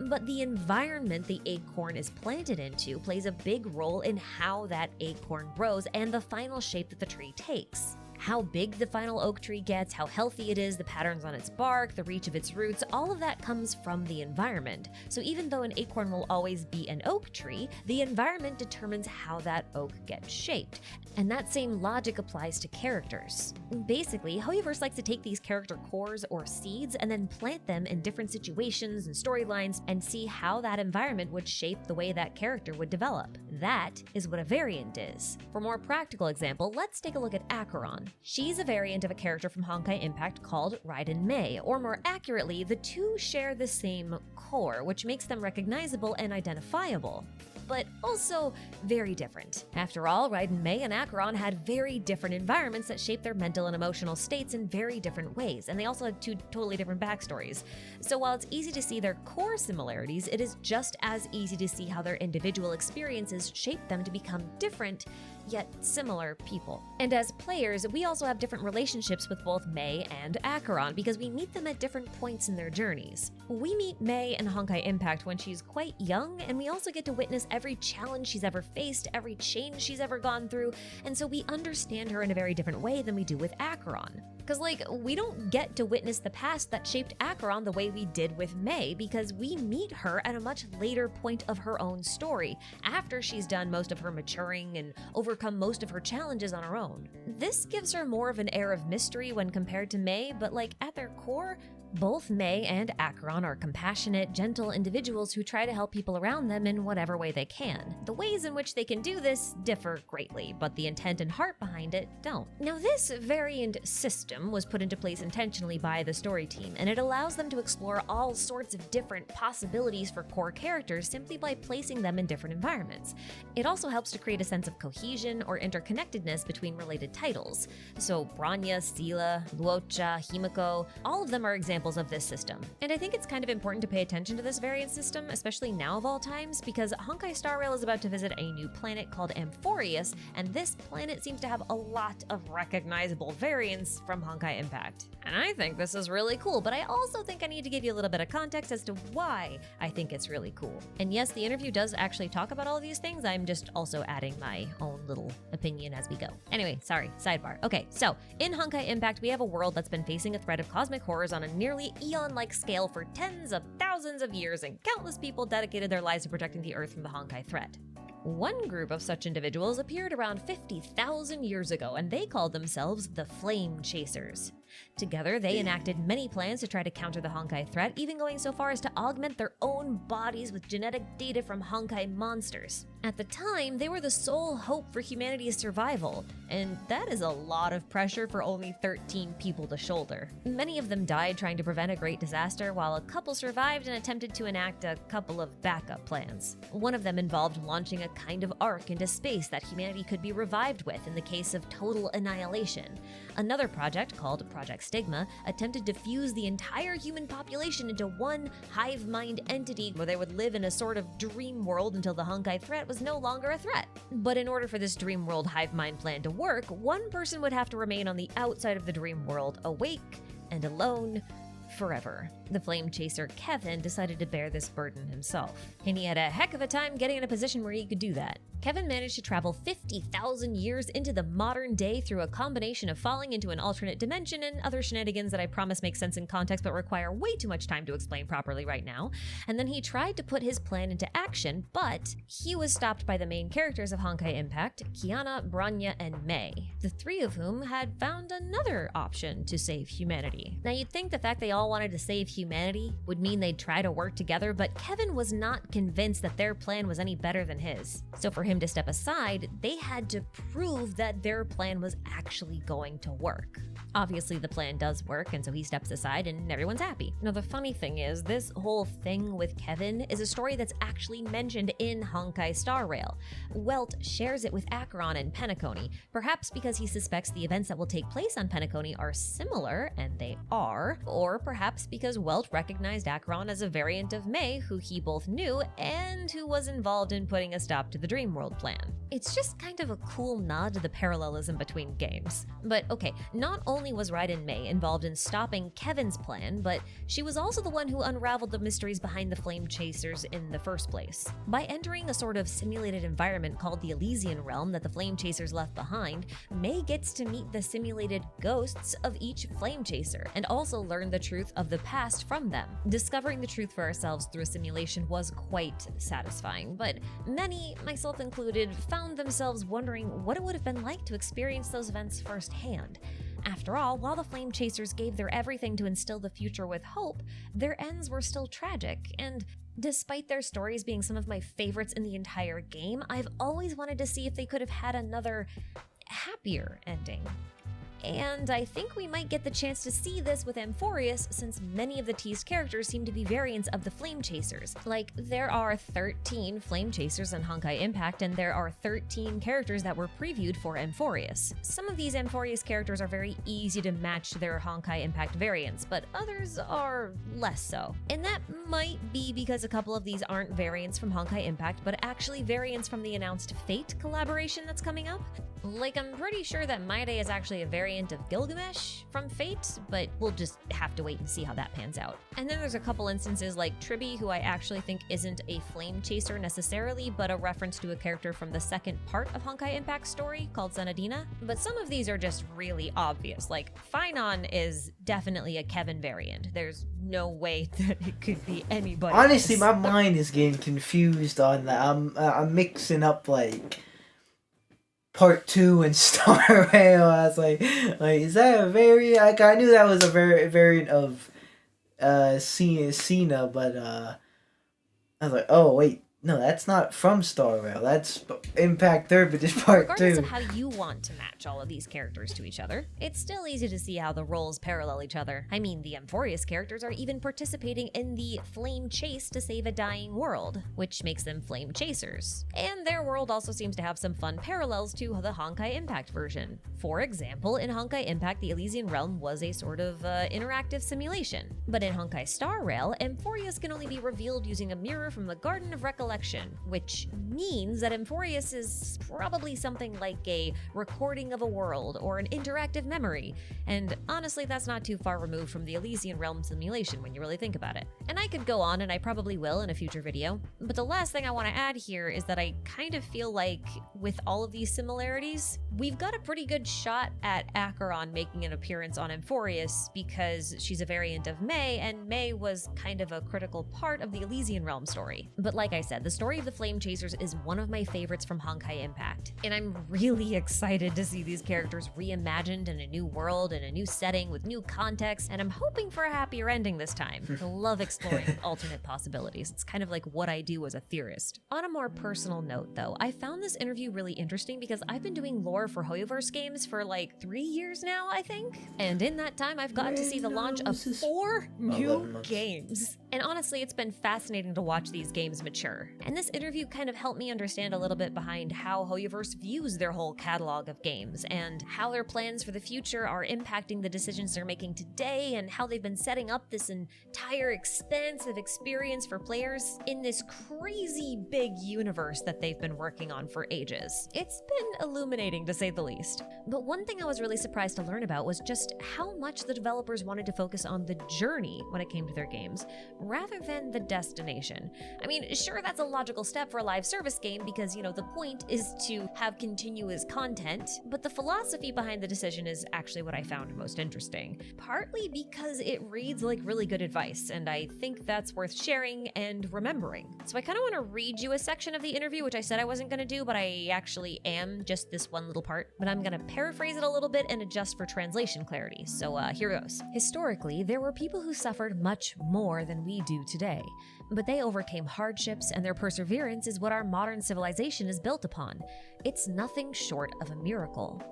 But the environment the acorn is planted into plays a big role in how that acorn grows and the final shape that the tree takes. How big the final oak tree gets, how healthy it is, the patterns on its bark, the reach of its roots, all of that comes from the environment. So even though an acorn will always be an oak tree, the environment determines how that oak gets shaped. And that same logic applies to characters. Basically, Hoyoverse likes to take these character cores or seeds and then plant them in different situations and storylines and see how that environment would shape the way that character would develop. That is what a variant is. For a more practical example, let's take a look at Acheron. She's a variant of a character from Honkaiimpact called Raiden Mei, or more accurately, the two share the same core, which makes them recognizable and identifiable, but also very different. After all, Raiden Mei and Acheron had very different environments that shaped their mental and emotional states in very different ways, and they also had two totally different backstories. So while it's easy to see their core similarities, it is just as easy to see how their individual experiences shaped them to become different, yet similar people. And as players, we also have different relationships with both Mei and Acheron because we meet them at different points in their journeys. We meet Mei in Honkaiimpact when she's quite young, and we also get to witness every challenge she's ever faced, every change she's ever gone through, and so we understand her in a very different way than we do with Acheron. Because, we don't get to witness the past that shaped Acheron the way we did with Mei, because we meet her at a much later point of her own story, after she's done most of her maturing and overcome most of her challenges on her own. This gives her more of an air of mystery when compared to Mei, but at their core, both Mei and Acheron are compassionate, gentle individuals who try to help people around them in whatever way they can. The ways in which they can do this differ greatly, but the intent and heart behind it don't. Now, this variant system was put into place intentionally by the story team, and it allows them to explore all sorts of different possibilities for core characters simply by placing them in different environments. It also helps to create a sense of cohesion or interconnectedness between related titles. So Bronya, Sela, Luocha, Himiko, all of them are examples of this system. And I think it's kind of important to pay attention to this variant system, especially now of all times, because Honkai Star Rail is about to visit a new planet called Amphorius, and this planet seems to have a lot of recognizable variants from Honkaiimpact. And I think this is really cool, but I also think I need to give you a little bit of context as to why I think it's really cool. And yes, the interview does actually talk about all of these things. I'm just also adding my own little opinion as we go. Anyway, sorry, sidebar. Okay, so in Honkaiimpact, we have a world that's been facing a threat of cosmic horrors on a nearly eon-like scale for tens of thousands of years, and countless people dedicated their lives to protecting the Earth from the Honkai threat. One group of such individuals appeared around 50,000 years ago, and they called themselves the Flame Chasers. Together, they enacted many plans to try to counter the Honkai threat, even going so far as to augment their own bodies with genetic data from Honkai monsters. At the time, they were the sole hope for humanity's survival, and that is a lot of pressure for only 13 people to shoulder. Many of them died trying to prevent a great disaster, while a couple survived and attempted to enact a couple of backup plans. One of them involved launching a kind of arc into space that humanity could be revived with in the case of total annihilation. Another project, called Project Stigma, attempted to fuse the entire human population into one hive mind entity where they would live in a sort of dream world until the Honkai threat was no longer a threat. But in order for this dream world hive mind plan to work, one person would have to remain on the outside of the dream world, awake and alone forever. The flame chaser Kevin decided to bear this burden himself, and he had a heck of a time getting in a position where he could do that. Kevin managed to travel 50,000 years into the modern day through a combination of falling into an alternate dimension and other shenanigans that I promise make sense in context but require way too much time to explain properly right now. And then he tried to put his plan into action, but he was stopped by the main characters of Honkaiimpact, Kiana, Bronya, and Mei, the three of whom had found another option to save humanity. Now, you'd think the fact they all wanted to save humanity would mean they'd try to work together, but Kevin was not convinced that their plan was any better than his. So for him to step aside, they had to prove that their plan was actually going to work. Obviously, the plan does work, and so he steps aside and everyone's happy. Now, the funny thing is, this whole thing with Kevin is a story that's actually mentioned in Honkai Star Rail. Welt shares it with Acheron and Penacony, perhaps because he suspects the events that will take place on Penacony are similar, and they are, or perhaps because Welt recognized Acheron as a variant of Mei who he both knew and who was involved in putting a stop to the dream world. homeworld plan. It's just kind of a cool nod to the parallelism between games. But okay, not only was Raiden Mei involved in stopping Kevin's plan, but she was also the one who unraveled the mysteries behind the Flame Chasers in the first place. By entering a sort of simulated environment called the Elysian Realm that the Flame Chasers left behind, Mei gets to meet the simulated ghosts of each Flame Chaser and also learn the truth of the past from them. Discovering the truth for ourselves through a simulation was quite satisfying, but many, myself included, found themselves wondering what it would have been like to experience those events firsthand. After all, while the Flame Chasers gave their everything to instill the future with hope, their ends were still tragic, and despite their stories being some of my favorites in the entire game, I've always wanted to see if they could have had another happier ending. And I think we might get the chance to see this with Amphorius, since many of the teased characters seem to be variants of the Flame Chasers. Like, there are 13 Flame Chasers in Honkaiimpact, and there are 13 characters that were previewed for Amphorius. Some of these Amphorius characters are very easy to match their Honkaiimpact variants, but others are less so. And that might be because a couple of these aren't variants from Honkaiimpact, but actually variants from the announced Fate collaboration that's coming up. Like, I'm pretty sure that Maide is actually a variant of Gilgamesh from Fate, but we'll just have to wait and see how that pans out. And then there's a couple instances like Tribi, who I actually think isn't a Flame Chaser necessarily, but a reference to a character from the second part of Honkaiimpact's story called Zenadina. But some of these are just really obvious, like Phainon is definitely a Kevin variant. There's no way that it could be anybody Honestly, else. my mind is getting confused on that. I'm mixing up like Part 2 and Star Rail. I was like, is that a variant? Like, I knew that was a variant of Cena, but I was like, oh wait, no, that's not from Star Rail. That's Impact 3rd, but just Part 2. Regardless of how you want to match all of these characters to each other, it's still easy to see how the roles parallel each other. I mean, the Amphorius characters are even participating in the Flame Chase to save a dying world, which makes them Flame Chasers. And their world also seems to have some fun parallels to the Honkaiimpact version. For example, in Honkaiimpact, the Elysian Realm was a sort of interactive simulation. But in Honkai Star Rail, Amphorius can only be revealed using a mirror from the Garden of Recollection, which means that Amphorius is probably something like a recording of a world or an interactive memory. And honestly, that's not too far removed from the Elysian Realm simulation when you really think about it. And I could go on, and I probably will in a future video, but the last thing I want to add here is that I kind of feel like with all of these similarities, we've got a pretty good shot at Acheron making an appearance on Amphorius because she's a variant of Mei, and Mei was kind of a critical part of the Elysian Realm story. But like I said, the story of the Flame Chasers is one of my favorites from Honkaiimpact, and I'm really excited to see these characters reimagined in a new world, in a new setting, with new context, and I'm hoping for a happier ending this time. I love exploring alternate possibilities. It's kind of like what I do as a theorist. On a more personal note, though, I found this interview really interesting because I've been doing lore for Hoyoverse games for like 3 years now, I think, and in that time I've gotten to see the launch of 4 new games. And honestly, it's been fascinating to watch these games mature. And this interview kind of helped me understand a little bit behind how Hoyoverse views their whole catalog of games, and how their plans for the future are impacting the decisions they're making today, and how they've been setting up this entire expansive experience for players in this crazy big universe that they've been working on for ages. It's been illuminating, to say the least. But one thing I was really surprised to learn about was just how much the developers wanted to focus on the journey when it came to their games, rather than the destination. I mean, sure, that's a logical step for a live service game because, you know, the point is to have continuous content, but the philosophy behind the decision is actually what I found most interesting. Partly because it reads like really good advice, and I think that's worth sharing and remembering. So I kind of want to read you a section of the interview, which I said I wasn't going to do, but I actually am, just this one little part. But I'm going to paraphrase it a little bit and adjust for translation clarity. So here goes. Historically, there were people who suffered much more than we do today, but they overcame hardships, and their perseverance is what our modern civilization is built upon. It's nothing short of a miracle.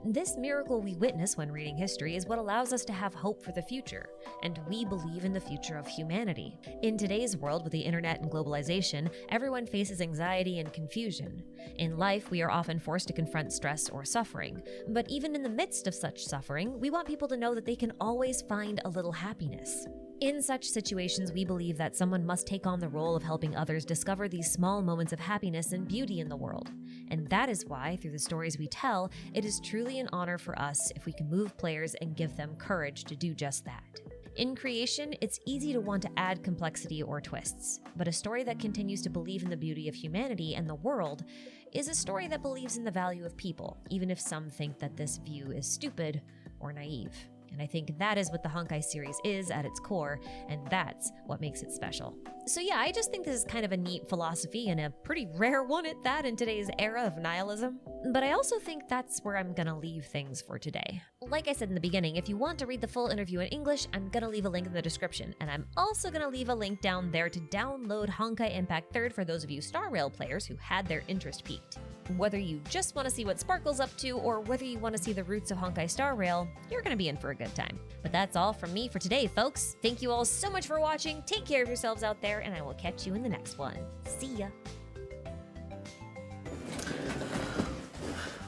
This miracle we witness when reading history is what allows us to have hope for the future, and we believe in the future of humanity. In today's world with the internet and globalization, everyone faces anxiety and confusion. In life, we are often forced to confront stress or suffering, but even in the midst of such suffering, we want people to know that they can always find a little happiness. In such situations, we believe that someone must take on the role of helping others discover these small moments of happiness and beauty in the world. And that is why, through the stories we tell, it is truly an honor for us if we can move players and give them courage to do just that. In creation, it's easy to want to add complexity or twists, but a story that continues to believe in the beauty of humanity and the world is a story that believes in the value of people, even if some think that this view is stupid or naive. And I think that is what the Honkai series is at its core, and that's what makes it special. So yeah, I just think this is kind of a neat philosophy and a pretty rare one at that in today's era of nihilism. But I also think that's where I'm gonna leave things for today. Like I said in the beginning, if you want to read the full interview in English, I'm gonna leave a link in the description, and I'm also gonna leave a link down there to download Honkaiimpact 3rd for those of you Star Rail players who had their interest piqued. Whether you just want to see what Sparkle's up to, or whether you want to see the roots of Honkai Star Rail, you're gonna be in for a good time. But that's all from me for today, folks. Thank you all so much for watching, take care of yourselves out there, and I will catch you in the next one. See ya!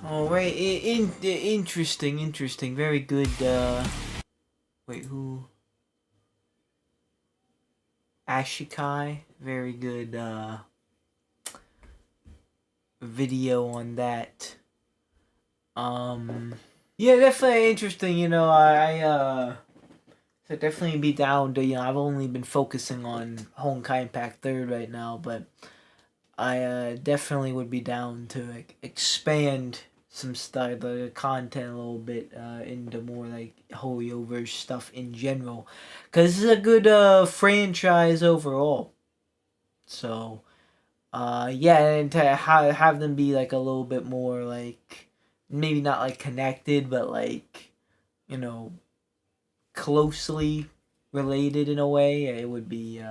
Alright, interesting, very good, wait, who? Ashikai, very good, video on that. Yeah, definitely interesting, you know, so definitely be down to, you know, I've only been focusing on Honkaiimpact 3rd right now, but I definitely would be down to like expand some stuff, the content a little bit into more like Hoyoverse stuff in general, because this is a good franchise overall. So yeah, and to have them be like a little bit more like maybe not like connected, but like, you know, closely related in a way, it would be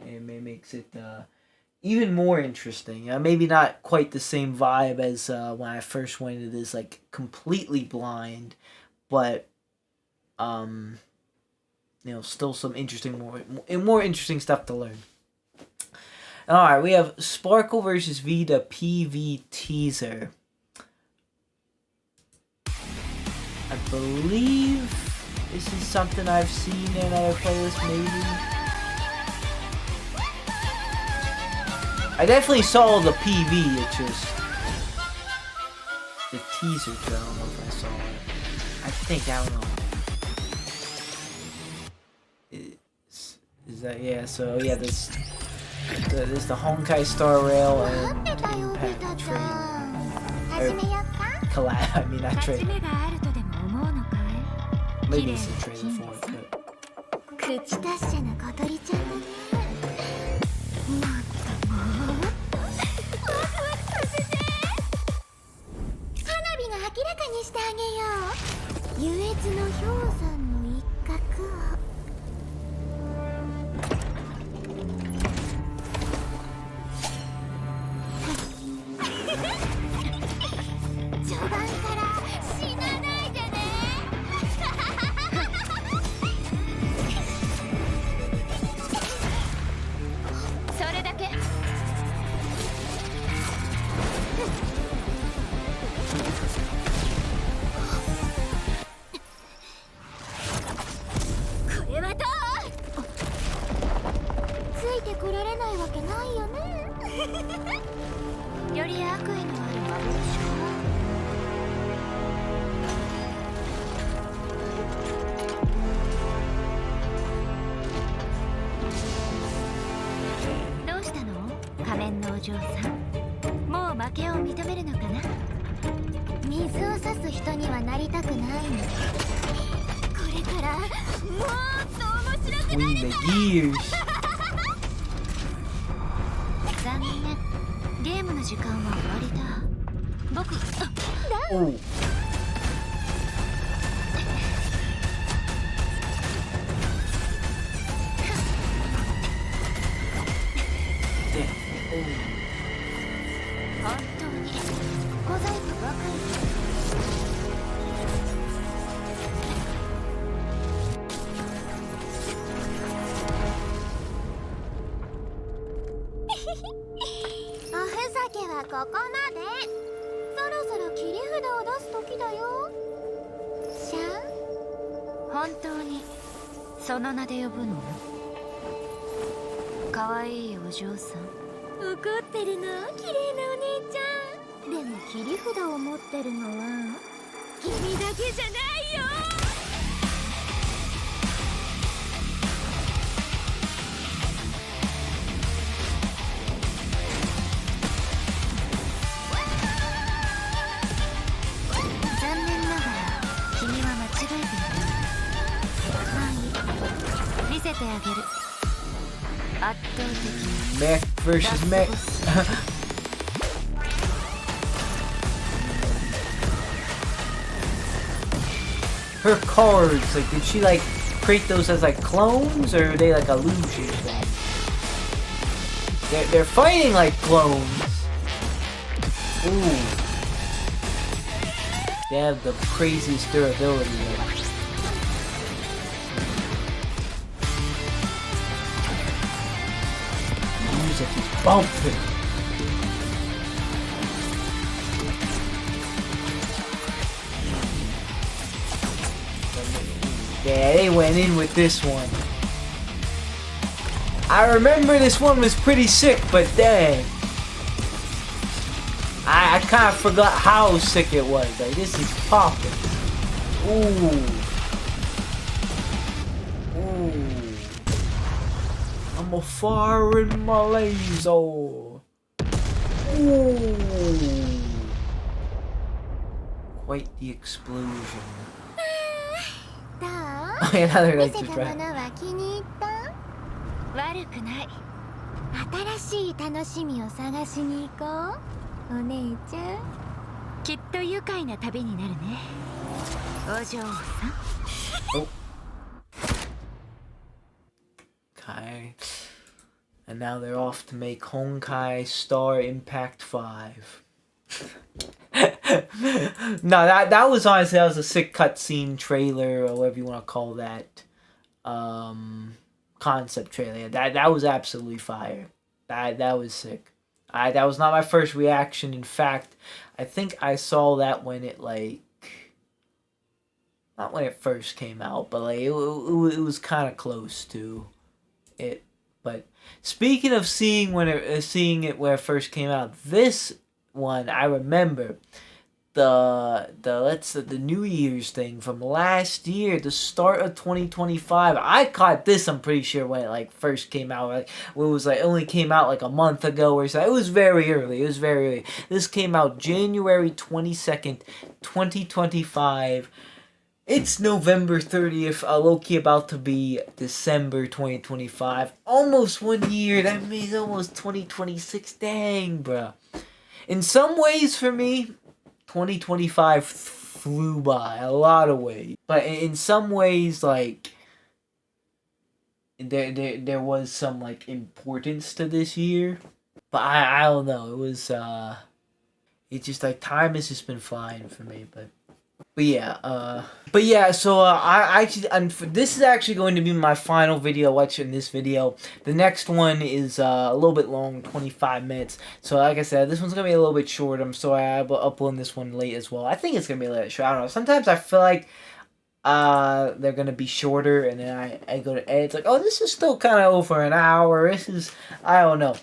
it makes it even more interesting. Maybe not quite the same vibe as when I first went into this like completely blind, but you know, still some interesting more interesting stuff to learn. Alright, we have Sparkle versus Vita PV teaser. I believe this is something I've seen in other playlists, maybe. I definitely saw the PV, it's just the teaser, I don't know if I saw it. I think, I don't know. Is that, yeah, so yeah, this is the Honkai Star Rail and Impact trade. Collab, I mean not trade. Maybe it's a trailer for it, but... Between the years. Oh. その名で呼ぶの？可愛いお嬢さん。怒ってるの？綺麗なお姉ちゃん。でも切り札を持ってるのは君だけじゃないよ。残念ながら君は間違えている。まあいい、見せてあげる。圧倒的な Mech versus mech. Her cards, like, did she like create those as like clones, or are they like illusions? They're fighting like clones. Ooh. They have the craziest durability though. Music is bumping. Yeah, they went in with this one. I remember this one was pretty sick, but dang. I kind of forgot how sick it was. Like, this is popping. Ooh. Ooh. I'm a fire in my laser. Ooh. Quite the explosion. Another like to try. 悪くない。新しい楽しみを探しに行こう。お姉ちゃん、きっと愉快な旅になるね。お嬢さん。Oh. Okay. And now they're off to make Honkai Star Impact 5. No, that was honestly, that was a sick cutscene trailer, or whatever you want to call that. Concept trailer. That was absolutely fire. That was sick. That was not my first reaction. In fact, I think I saw that when it like, not when it first came out, but like it was kind of close to it. But speaking of seeing it where it first came out, this one I remember the New Year's thing from last year, the start of 2025. I caught this, I'm pretty sure, when it like first came out. Like, it was like only came out like a month ago or so. It was very early. It was very early. This came out January 22nd, 2025. It's November 30th. Low-key about to be December 2025. Almost 1 year. That means almost 2026. Dang, bruh. In some ways, for me, 2025 flew by a lot of ways. But in some ways, like, there was some, like, importance to this year. But I don't know. It was, it's just, like, time has just been flying for me. But yeah, so I actually, and this is actually going to be my final video watching this video. The next one is a little bit long, 25 minutes. So like I said, this one's gonna be a little bit short. I'm sorry I'm uploading this one late as well. I think it's gonna be a little short. I don't know. Sometimes I feel like they're gonna be shorter, and then I go to edit. It's like, oh, this is still kind of over an hour. This is, I don't know.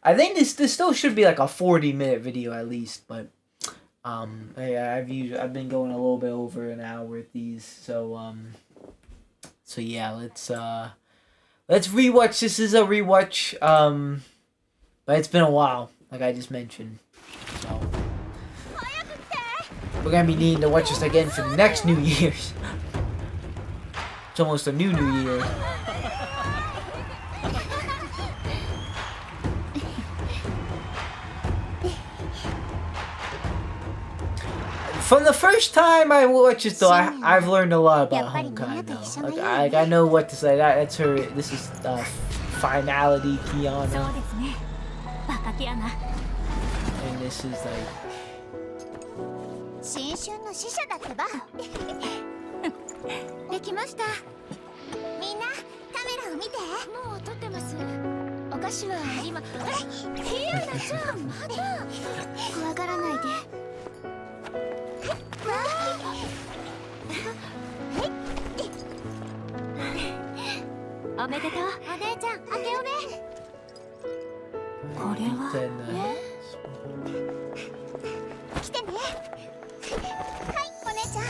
I think this still should be like a 40-minute video at least, but. I've been going a little bit over an hour with these, so yeah, let's rewatch. This is a rewatch, but it's been a while, like I just mentioned, so we're gonna be needing to watch this again for the next New Year's. It's almost a new year. From the first time I watched it, though, I've learned a lot about Honkai, though. Like, I know what to say. That's her. This is finality, Kiana. And this is like. 新春の使者だってば。できました。みんなカメラを見て。もう撮ってます。お菓子は今。ヒアナちゃん、まだ。怖がらないで。 こおめでとうお姉ちゃん明けおめこれは来てねはいお姉ちゃん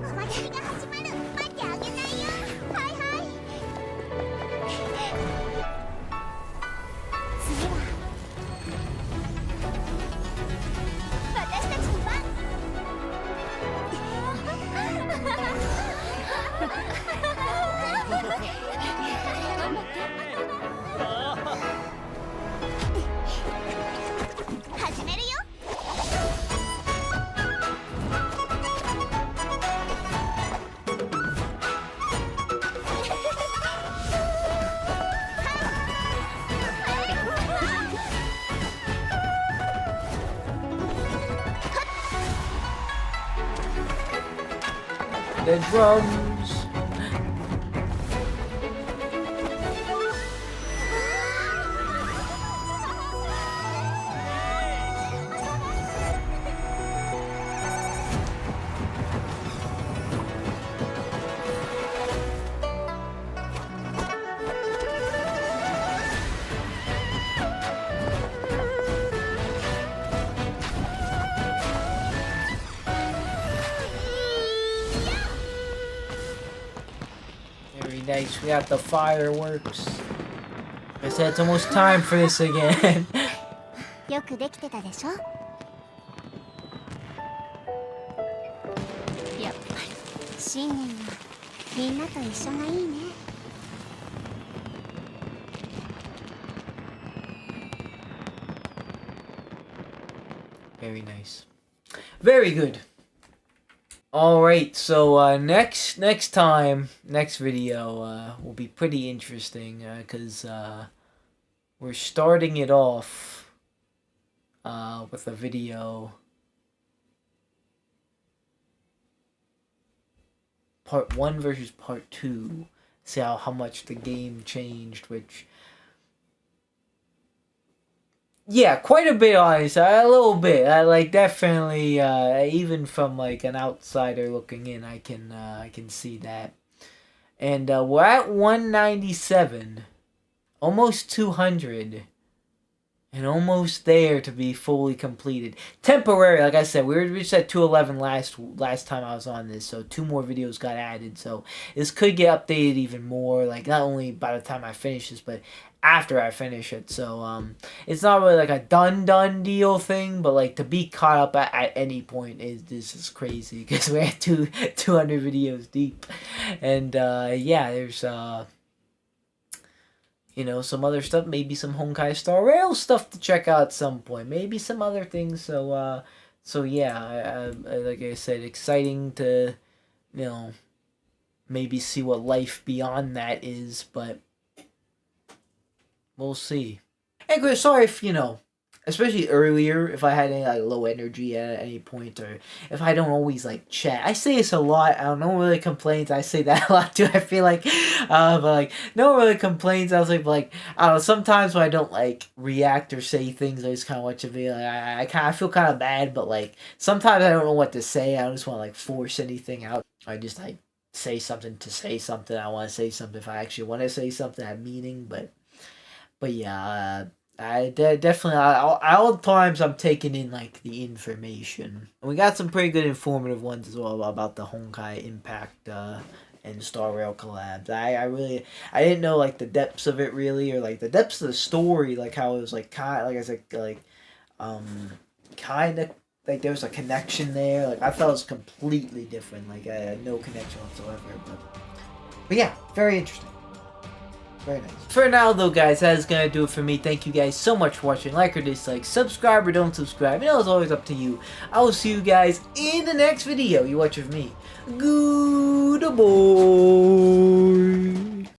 お祭りが始まる待ってあげないよはいはい次は私たちの番始めるよThe drums. Very nice. We got the fireworks. I said it's almost time for this again. よくできてたでしょやっぱり新年はみんなと一緒がいいね Very nice. Very good. Alright, so next video will be pretty interesting because we're starting it off with a video part 1 versus part 2. See how much the game changed, which yeah, quite a bit, honestly. A little bit. I like definitely. Even from like an outsider looking in, I can see that. And we're at 197, almost 200, and almost there to be fully completed. Temporary, like I said, we were just at 211 last time I was on this, so 2 more videos got added. So this could get updated even more. Like not only by the time I finish this, but after I finish it. So it's not really like a done deal thing, but like to be caught up at any point this is crazy because we're at 200 videos deep. And yeah, there's you know, some other stuff, maybe some Honkai Star Rail stuff to check out at some point, maybe some other things. So so yeah, I like I said, exciting to, you know, maybe see what life beyond that is, but we'll see. Anyway, sorry if, you know, especially earlier, if I had any like low energy at any point, or if I don't always like chat. I say this a lot. I don't know really complains. I say that a lot too. I feel like, but like no one really complains. I was like I don't know. Sometimes when I don't like react or say things, I just kind of watch a video. Like, I feel kind of bad, but like sometimes I don't know what to say. I don't just want to like force anything out. I just like say something to say something. I want to say something if I actually want to say something. I have meaning, but yeah. I definitely, all the times I'm taking in like the information. And we got some pretty good informative ones as well about the Honkaiimpact and Star Rail collabs. I didn't know like the depths of it really, or like the depths of the story, like how it was like kind, like I said, like kind of like there was a connection there. Like I felt it was completely different. Like I had no connection whatsoever. But yeah, very interesting. Very nice. For now though guys, that is going to do it for me. Thank you guys so much for watching. Like or dislike, subscribe or don't subscribe. You know, it's always up to you. I will see you guys in the next video. You watch with me. Good boy.